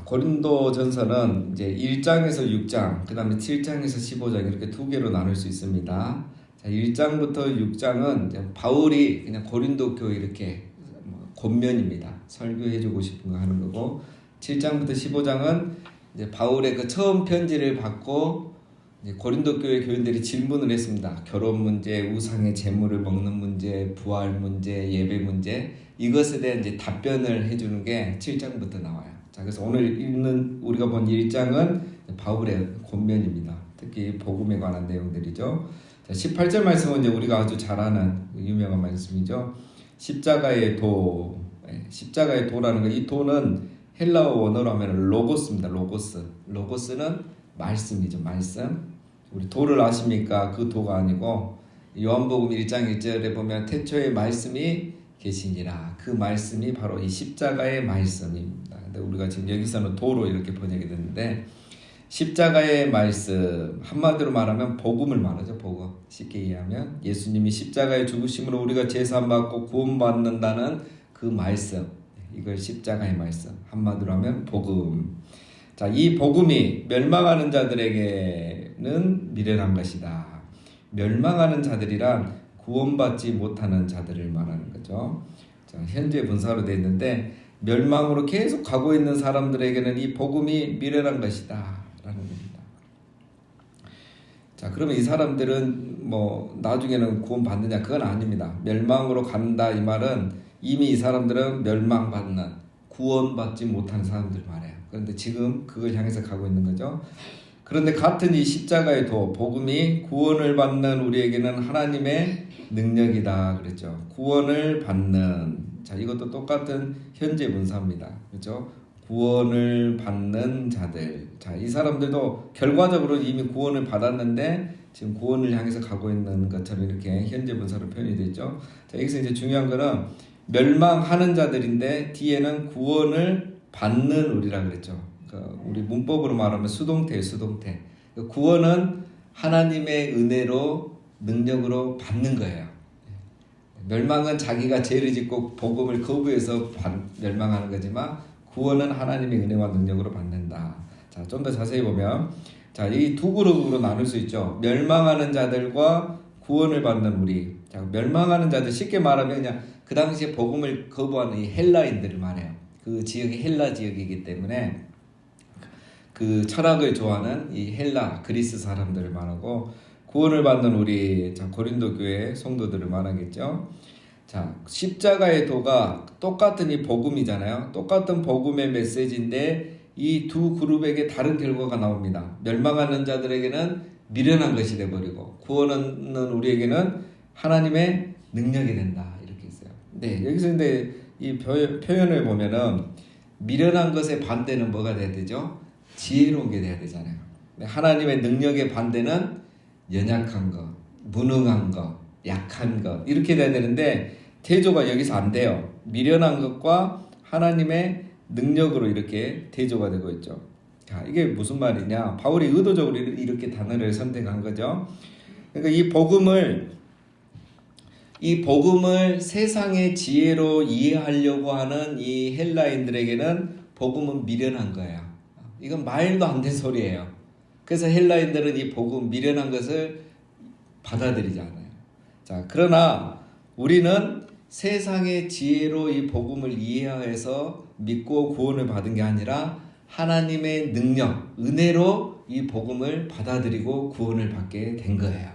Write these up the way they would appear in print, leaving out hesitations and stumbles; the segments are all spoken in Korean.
고린도전서는 이제 1장에서 6장, 그 다음에 7장에서 15장 이렇게 두 개로 나눌 수 있습니다. 자, 1장부터 6장은 바울이 그냥 고린도 교회 이렇게 권면입니다. 설교해주고 싶은 거 하는 거고, 7장부터 15장은 이제 바울의 그 처음 편지를 받고 이제 고린도 교회 교인들이 질문을 했습니다. 결혼 문제, 우상의 재물을 먹는 문제, 부활 문제, 예배 문제, 이것에 대한 이제 답변을 해주는 게 7장부터 나와요. 자, 그래서 오늘 읽는 우리가 본 1장은 바울의 권면입니다. 특히 복음에 관한 내용들이죠. 자, 18절 말씀은 이제 우리가 아주 잘 아는 유명한 말씀이죠. 십자가의 도, 십자가의 도라는 거, 이 도는 헬라어 원어로 하면 로고스입니다. 로고스. 로고스는 말씀이죠. 말씀. 우리 도를 아십니까? 그 도가 아니고 요한복음 1장 1절에 보면 태초에 말씀이 계시니라. 그 말씀이 바로 이 십자가의 말씀입니다. 근데 우리가 지금 여기서는 도로 이렇게 번역이 됐는데, 십자가의 말씀, 한마디로 말하면 복음을 말하죠. 복음. 쉽게 이해하면 예수님이 십자가의 죽으심으로 우리가 제사함 받고 구원받는다는 그 말씀, 이걸 십자가의 말씀, 한마디로 하면 복음. 자, 이 복음이 멸망하는 자들에게는 미련한 것이다. 멸망하는 자들이란 구원받지 못하는 자들을 말하는 거죠. 자, 현재 분사로 되어 있는데, 멸망으로 계속 가고 있는 사람들에게는 이 복음이 미련한 것이다 라는 겁니다. 자, 그러면 이 사람들은 뭐 나중에는 구원받느냐? 그건 아닙니다. 멸망으로 간다 이 말은 이미 이 사람들은 멸망받는, 구원받지 못하는 사람들 말이에요. 그런데 지금 그걸 향해서 가고 있는 거죠. 그런데 같은 이 십자가의 도, 복음이 구원을 받는 우리에게는 하나님의 능력이다 그랬죠. 구원을 받는, 자, 이것도 똑같은 현재 분사입니다. 그렇죠? 구원을 받는 자들. 자, 이 사람들도 결과적으로 이미 구원을 받았는데 지금 구원을 향해서 가고 있는 것처럼 이렇게 현재 분사로 표현이 되죠. 자, 여기서 이제 중요한 거는 멸망하는 자들인데 뒤에는 구원을 받는 우리라 그랬죠. 그러니까 우리 문법으로 말하면 수동태예요, 수동태. 구원은 하나님의 은혜로, 능력으로 받는 거예요. 멸망은 자기가 죄를 짓고 복음을 거부해서 멸망하는 거지만 구원은 하나님의 은혜와 능력으로 받는다. 자, 좀 더 자세히 보면, 자, 이 두 그룹으로 나눌 수 있죠. 멸망하는 자들과 구원을 받는 우리. 자, 멸망하는 자들, 쉽게 말하면 그냥 그 당시에 복음을 거부하는 이 헬라인들을 말해요. 그 지역이 헬라 지역이기 때문에 그 철학을 좋아하는 이 헬라, 그리스 사람들을 말하고, 구원을 받는 우리 고린도 교회 성도들을 말하겠죠. 자, 십자가의 도가 똑같은 이 복음이잖아요. 똑같은 복음의 메시지인데 이 두 그룹에게 다른 결과가 나옵니다. 멸망하는 자들에게는 미련한 것이 되어버리고, 구원은 우리에게는 하나님의 능력이 된다 이렇게 있어요. 네, 여기서 근데 이 표현을 보면은 미련한 것의 반대는 뭐가 돼야 되죠? 지혜로운 게 돼야 되잖아요. 하나님의 능력의 반대는 연약한 것, 무능한 것, 약한 것, 이렇게 돼야 되는데 대조가 여기서 안 돼요. 미련한 것과 하나님의 능력으로 이렇게 대조가 되고 있죠. 자, 이게 무슨 말이냐? 바울이 의도적으로 이렇게 단어를 선택한 거죠. 그러니까 이 복음을 세상의 지혜로 이해하려고 하는 이 헬라인들에게는 복음은 미련한 거예요. 이건 말도 안 되는 소리예요. 그래서 헬라인들은 이 복음, 미련한 것을 받아들이지 않아요. 자, 그러나 우리는 세상의 지혜로 이 복음을 이해해서 믿고 구원을 받은 게 아니라 하나님의 능력, 은혜로 이 복음을 받아들이고 구원을 받게 된 거예요.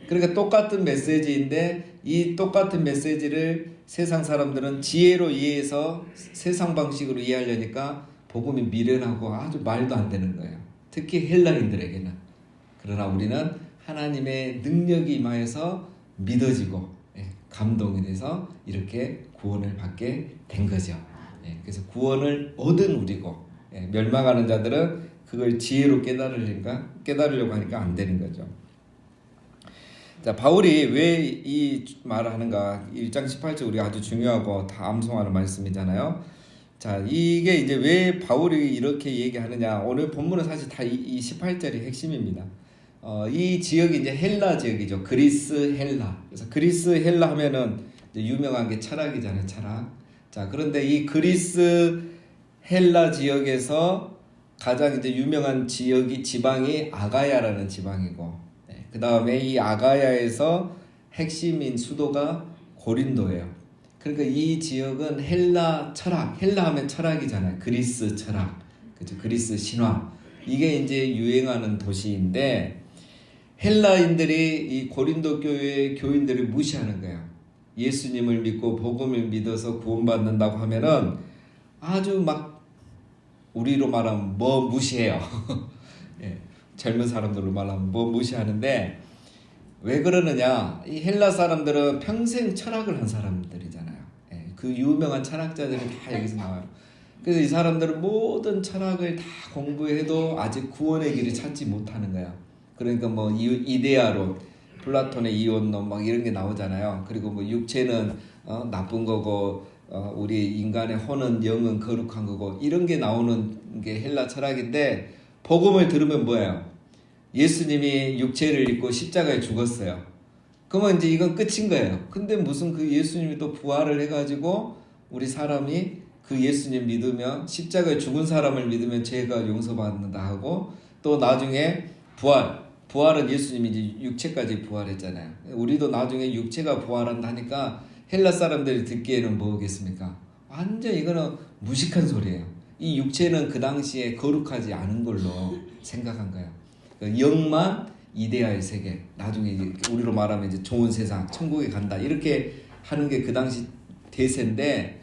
그러니까 똑같은 메시지인데 이 똑같은 메시지를 세상 사람들은 지혜로 이해해서 세상 방식으로 이해하려니까 복음이 미련하고 아주 말도 안 되는 거예요. 특히 헬라인들에게는. 그러나 우리는 하나님의 능력이 임하여서 믿어지고 감동이 돼서 이렇게 구원을 받게 된 거죠. 그래서 구원을 얻은 우리고, 멸망하는 자들은 그걸 지혜로 깨달으려고 하니까 안 되는 거죠. 자, 바울이 왜 이 말을 하는가? 1장 18절 우리가 아주 중요하고 다 암송하는 말씀이잖아요. 자, 이게 이제 왜 바울이 이렇게 얘기하느냐? 오늘 본문은 사실 다 이 18절이 핵심입니다. 이 지역이 이제 헬라 지역이죠. 그리스 헬라. 그래서 그리스 헬라 하면은 이제 유명한 게 철학이잖아요. 철학. 자, 그런데 이 그리스 헬라 지역에서 가장 이제 유명한 지방이 아가야라는 지방이고, 그 다음에 이 아가야에서 핵심인 수도가 고린도예요. 그러니까 이 지역은 헬라 철학, 헬라 하면 철학이잖아요. 그리스 철학, 그죠? 그리스 신화. 이게 이제 유행하는 도시인데, 헬라인들이 이 고린도 교회의 교인들을 무시하는 거예요. 예수님을 믿고 복음을 믿어서 구원받는다고 하면은 아주 막 우리로 말하면 뭐 무시해요. 예, 젊은 사람들로 말하면 뭐 무시하는데, 왜 그러느냐? 이 헬라 사람들은 평생 철학을 한 사람들이잖아요. 예, 그 유명한 철학자들이 다 여기서 나와요. 그래서 이 사람들은 모든 철학을 다 공부해도 아직 구원의 길을 찾지 못하는 거야. 그러니까 뭐 이데아론, 플라톤의 이원론 막 이런 게 나오잖아요. 그리고 뭐 육체는 나쁜 거고, 우리 인간의 혼은 영은 거룩한 거고, 이런 게 나오는 게 헬라 철학인데, 복음을 들으면 뭐예요? 예수님이 육체를 입고 십자가에 죽었어요. 그러면 이제 이건 끝인 거예요. 근데 무슨 그 예수님이 또 부활을 해가지고 우리 사람이 그 예수님 믿으면, 십자가에 죽은 사람을 믿으면 죄가 용서받는다 하고, 또 나중에 부활은 예수님이 이제 육체까지 부활했잖아요. 우리도 나중에 육체가 부활한다 하니까 헬라 사람들이 듣기에는 뭐겠습니까? 완전 이거는 무식한 소리예요. 이 육체는 그 당시에 거룩하지 않은 걸로 생각한 거예요. 영만 이데아의 세계, 나중에 이제 우리로 말하면 이제 좋은 세상, 천국에 간다, 이렇게 하는 게 그 당시 대세인데,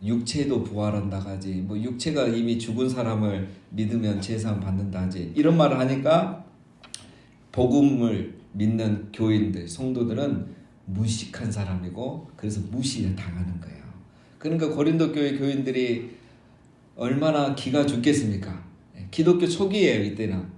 육체도 부활한다 하지, 뭐 육체가 이미 죽은 사람을 믿으면 제사함 받는다 하지, 이런 말을 하니까 복음을 믿는 교인들, 성도들은 무식한 사람이고, 그래서 무시당하는 거예요. 그러니까 고린도 교회 교인들이 얼마나 기가 죽겠습니까? 기독교 초기예요. 이때는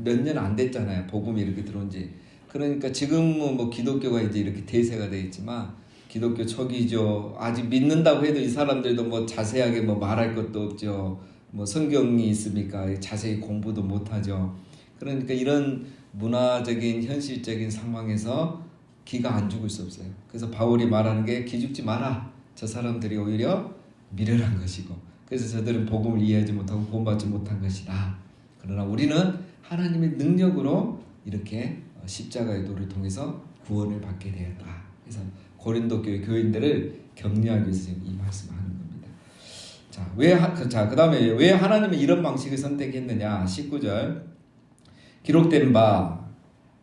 몇 년 안 됐잖아요. 복음이 이렇게 들어온 지. 그러니까 지금은 뭐 기독교가 이제 이렇게 대세가 되어 있지만 기독교 초기죠. 아직 믿는다고 해도 이 사람들도 뭐 자세하게 뭐 말할 것도 없죠. 뭐 성경이 있습니까? 자세히 공부도 못하죠. 그러니까 이런 문화적인 현실적인 상황에서 기가 안 죽을 수 없어요. 그래서 바울이 말하는 게, 기죽지 마라. 저 사람들이 오히려 미련한 것이고, 그래서 저들은 복음을 이해하지 못하고 구원받지 못한 것이다. 그러나 우리는 하나님의 능력으로 이렇게 십자가의 도를 통해서 구원을 받게 되었다. 그래서 고린도 교회 교인들을 격려하기 위해서 지금 이 말씀을 하는 겁니다. 그 다음에 왜 하나님은 이런 방식을 선택했느냐? 19절. 기록된 바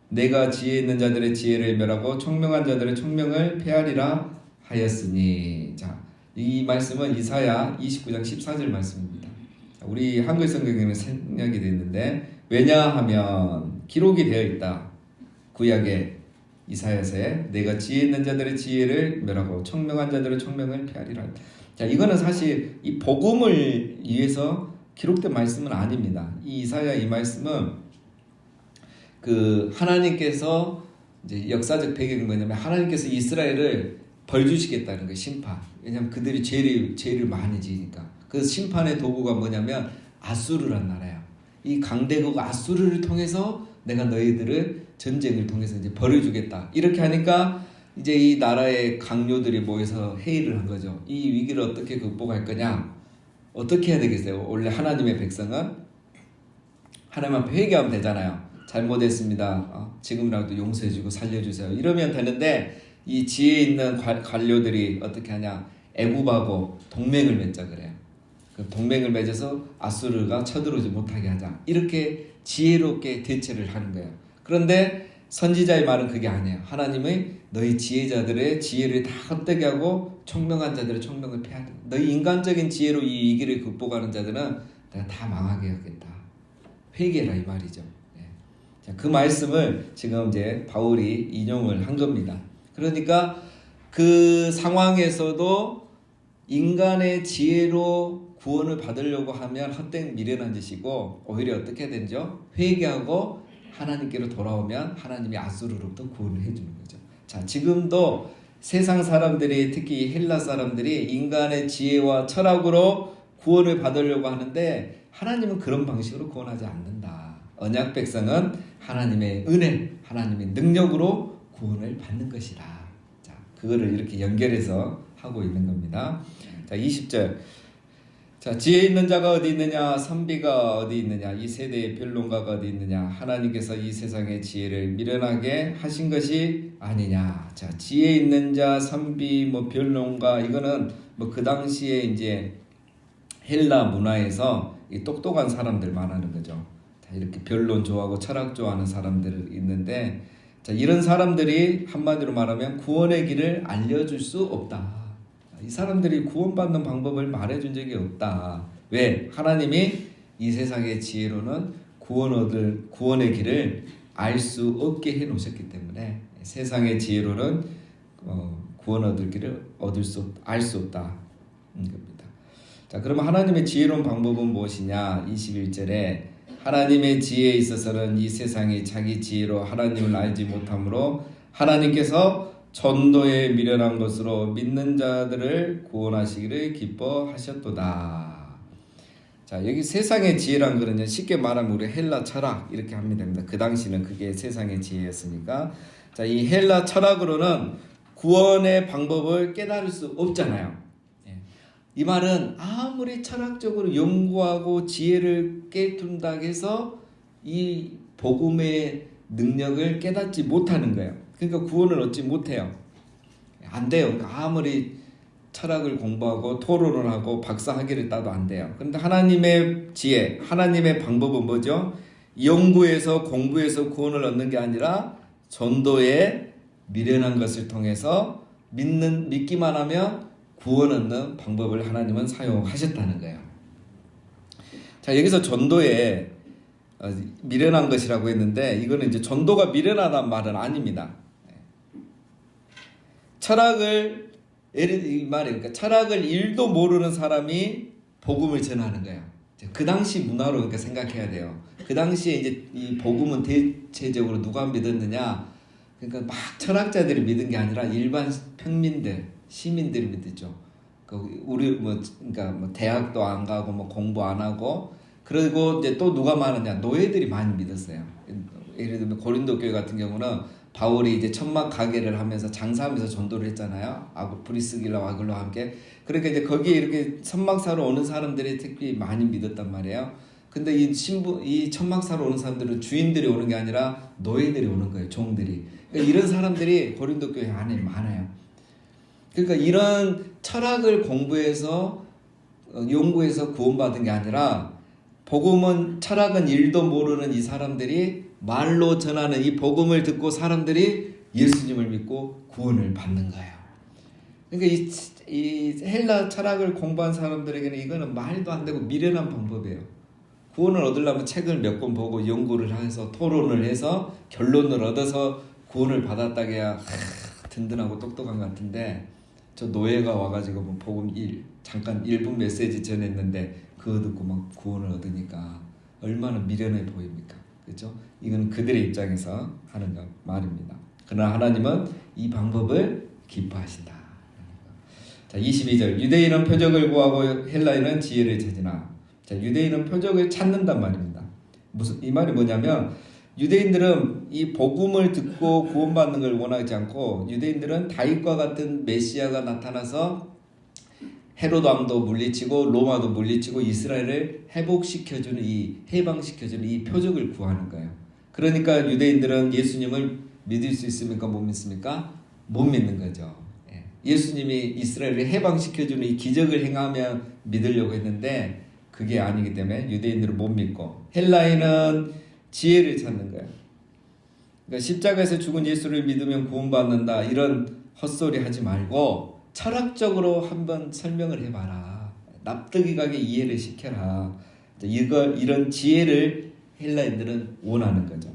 내가 지혜 있는 자들의 지혜를 멸하고 총명한 자들의 총명을 폐하리라 하였으니. 자, 이 말씀은 이사야 29장 14절 말씀입니다. 우리 한글 성경에는 생략이 되어 있는데, 왜냐하면 기록이 되어 있다. 구약의 이사야서에 내가 지혜 있는 자들의 지혜를 멸하고 총명한 자들의 총명을 폐하리라. 자, 이거는 사실 이 복음을 위해서 기록된 말씀은 아닙니다. 이 이사야 이 말씀은 그 하나님께서 이제 역사적 배경이 뭐냐면, 하나님께서 이스라엘을 벌 주시겠다는 거예요. 심판. 왜냐하면 그들이 죄를 많이 지으니까. 그 심판의 도구가 뭐냐면 아수르란 나라야. 이 강대국 아수르를 통해서 내가 너희들을 전쟁을 통해서 이제 벌을 주겠다. 이렇게 하니까 이제 이 나라의 강요들이 모여서 회의를 한 거죠. 이 위기를 어떻게 극복할 거냐? 어떻게 해야 되겠어요? 원래 하나님의 백성은 하나님 앞에 회개하면 되잖아요. 잘못했습니다. 지금이라도 용서해주고 살려주세요. 이러면 되는데, 이 지혜 있는 관료들이 어떻게 하냐? 애굽하고 동맹을 맺자 그래요. 그 동맹을 맺어서 아수르가 쳐들어오지 못하게 하자. 이렇게 지혜롭게 대처를 하는 거예요. 그런데 선지자의 말은 그게 아니에요. 하나님의 너희 지혜자들의 지혜를 다 헛되게 하고 총명한 자들의 총명을 폐하라. 너희 인간적인 지혜로 이 위기를 극복하는 자들은 내가 다 망하게 하겠다. 회개라 이 말이죠. 자, 그 말씀을 지금 이제 바울이 인용을 한 겁니다. 그러니까 그 상황에서도 인간의 지혜로 구원을 받으려고 하면 헛된 미련한 짓이고, 오히려 어떻게 되죠? 회개하고 하나님께로 돌아오면 하나님이 아수르로부터 구원을 해주는 거죠. 자, 지금도 세상 사람들이, 특히 헬라 사람들이 인간의 지혜와 철학으로 구원을 받으려고 하는데, 하나님은 그런 방식으로 구원하지 않는다. 언약 백성은 하나님의 은혜, 하나님의 능력으로 구원을 받는 것이다. 자, 그거를 이렇게 연결해서 하고 있는 겁니다. 자, 20절. 자, 지혜 있는 자가 어디 있느냐? 선비가 어디 있느냐? 이 세대의 변론가가 어디 있느냐? 하나님께서 이 세상의 지혜를 미련하게 하신 것이 아니냐? 자, 지혜 있는 자, 선비, 변론가, 이거는 그 당시에 이제 헬라 문화에서 이 똑똑한 사람들 말하는 거죠. 자, 이렇게 변론 좋아하고 철학 좋아하는 사람들 있는데, 자, 이런 사람들이 한마디로 말하면 구원의 길을 알려줄 수 없다. 이 사람들이 구원받는 방법을 말해준 적이 없다. 왜? 하나님이 이 세상의 지혜로는 구원의 길을 알 수 없게 해 놓으셨기 때문에 세상의 지혜로는 구원 얻을 길을 알 수 없다. 겁니다. 자, 그러면 하나님의 지혜로운 방법은 무엇이냐? 21절에 하나님의 지혜에 있어서는 이 세상이 자기 지혜로 하나님을 알지 못하므로 하나님께서 전도에 미련한 것으로 믿는 자들을 구원하시기를 기뻐하셨도다. 자, 여기 세상의 지혜란 거는 쉽게 말하면 우리 헬라 철학 이렇게 하면 됩니다. 그 당시는 그게 세상의 지혜였으니까. 자, 이 헬라 철학으로는 구원의 방법을 깨달을 수 없잖아요. 이 말은 아무리 철학적으로 연구하고 지혜를 깨닫는다 해서 이 복음의 능력을 깨닫지 못하는 거예요. 그러니까 구원을 얻지 못해요. 안 돼요. 그러니까 아무리 철학을 공부하고 토론을 하고 박사학위를 따도 안 돼요. 그런데 하나님의 지혜, 하나님의 방법은 뭐죠? 연구해서 공부해서 구원을 얻는 게 아니라 전도에 미련한 것을 통해서 믿기만 하면 구원 얻는 방법을 하나님은 사용하셨다는 거예요. 자, 여기서 전도에 미련한 것이라고 했는데 이거는 이제 전도가 미련하다는 말은 아닙니다. 철학을 그러니까 철학을 1도 모르는 사람이 복음을 전하는 거예요. 그 당시 문화로 그러니까 생각해야 돼요. 그 당시에 이제 이 복음은 대체적으로 누가 믿었느냐? 그러니까 막 철학자들이 믿은 게 아니라 일반 평민들, 시민들이 믿었죠. 우리 그러니까 대학도 안 가고 공부 안 하고 그리고 이제 또 누가 많으냐? 노예들이 많이 믿었어요. 예를 들면 고린도 교회 같은 경우는 바울이 이제 천막 가게를 하면서 장사하면서 전도를 했잖아요. 브리스길라와 아글로와 함께. 그러니까 이제 거기에 이렇게 천막 사러 오는 사람들이 특히 많이 믿었단 말이에요. 근데 이 천막 사러 오는 사람들은 주인들이 오는 게 아니라 노예들이 오는 거예요. 종들이. 그러니까 이런 사람들이 고린도 교회 안에 많아요. 그러니까 이런 철학을 공부해서 연구해서 구원받은 게 아니라 복음은 철학은 1도 모르는 이 사람들이 말로 전하는 이 복음을 듣고 사람들이 예수님을 믿고 구원을 받는 거예요. 그러니까 이 헬라 철학을 공부한 사람들에게는 이거는 말도 안 되고 미련한 방법이에요. 구원을 얻으려면 책을 몇 권 보고 연구를 해서 토론을 해서 결론을 얻어서 구원을 받았다게야 든든하고 똑똑한 것 같은데 저 노예가 와가지고 복음 잠깐 1분 메시지 전했는데 그거 듣고 막 구원을 얻으니까 얼마나 미련해 보입니까? 그렇죠? 이건 그들의 입장에서 하는 말입니다. 그러나 하나님은 이 방법을 기뻐하신다. 자, 22절 유대인은 표적을 구하고 헬라인은 지혜를 찾으나. 자, 유대인은 표적을 찾는단 말입니다. 이 말이 뭐냐면 유대인들은 이 복음을 듣고 구원받는 걸 원하지 않고 유대인들은 다윗과 같은 메시아가 나타나서 헤롯 왕도 물리치고 로마도 물리치고 이스라엘을 해방시켜주는 이 표적을 구하는 거예요. 그러니까 유대인들은 예수님을 믿을 수 있습니까? 못 믿습니까? 못 믿는 거죠. 예수님이 이스라엘을 해방시켜주는 이 기적을 행하면 믿으려고 했는데 그게 아니기 때문에 유대인들은 못 믿고 헬라인은 지혜를 찾는 거예요. 그러니까 십자가에서 죽은 예수를 믿으면 구원받는다 이런 헛소리 하지 말고 철학적으로 한번 설명을 해봐라. 납득이 가게 이해를 시켜라. 이런 지혜를 헬라인들은 원하는 거죠.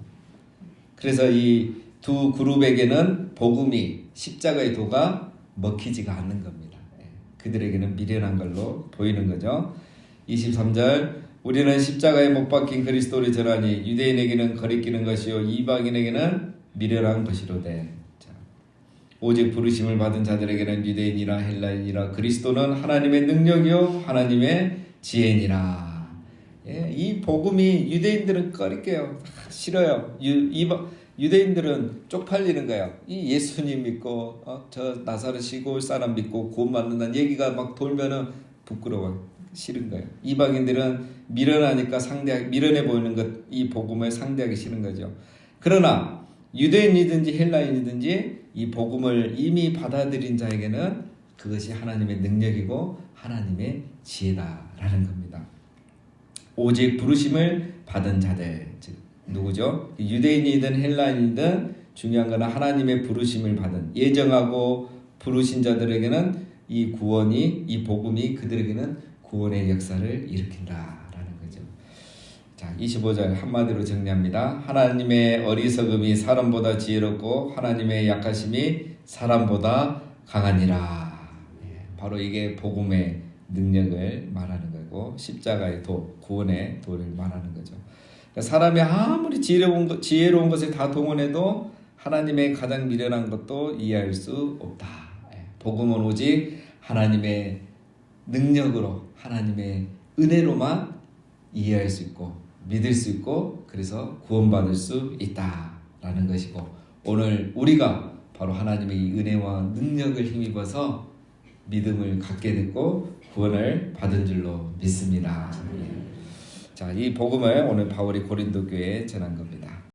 그래서 이 두 그룹에게는 복음이 십자가의 도가 먹히지가 않는 겁니다. 그들에게는 미련한 걸로 보이는 거죠. 23절 우리는 십자가에 못 박힌 그리스도를 전하니 유대인에게는 거리끼는 것이요 이방인에게는 미련한 것이로되 오직 부르심을 받은 자들에게는 유대인이라 헬라인이라 그리스도는 하나님의 능력이요 하나님의 지혜니라. 이 복음이 유대인들은 꺼릴게요. 싫어요. 유대인들은 쪽팔리는 거예요. 이 예수님 믿고 저 나사렛 시골 사람 믿고 구원 받는다는 얘기가 막 돌면은 부끄러워요. 싫은 거예요. 이방인들은 미련하니까 미련해 보이는 것, 이 복음을 상대하기 싫은 거죠. 그러나 유대인이든지 헬라인이든지 이 복음을 이미 받아들인 자에게는 그것이 하나님의 능력이고 하나님의 지혜다라는 겁니다. 오직 부르심을 받은 자들, 즉 누구죠? 유대인이든 헬라인이든 중요한 건 하나님의 부르심을 받은, 예정하고 부르신 자들에게는 이 구원이, 이 복음이 그들에게는 구원의 역사를 일으킨다라는 거죠. 자, 25절 한마디로 정리합니다. 하나님의 어리석음이 사람보다 지혜롭고 하나님의 약하심이 사람보다 강하니라. 바로 이게 복음의 능력을 말하는 거고 십자가의 도, 구원의 도를 말하는 거죠. 그러니까 사람이 아무리 지혜로운 것을 다 동원해도 하나님의 가장 미련한 것도 이해할 수 없다. 복음은 오직 하나님의 능력으로, 하나님의 은혜로만 이해할 수 있고 믿을 수 있고 그래서 구원받을 수 있다라는 것이고, 오늘 우리가 바로 하나님의 이 은혜와 능력을 힘입어서 믿음을 갖게 됐고 구원을 받은 줄로 믿습니다. 자, 이 복음을 오늘 바울이 고린도 교회에 전한 겁니다.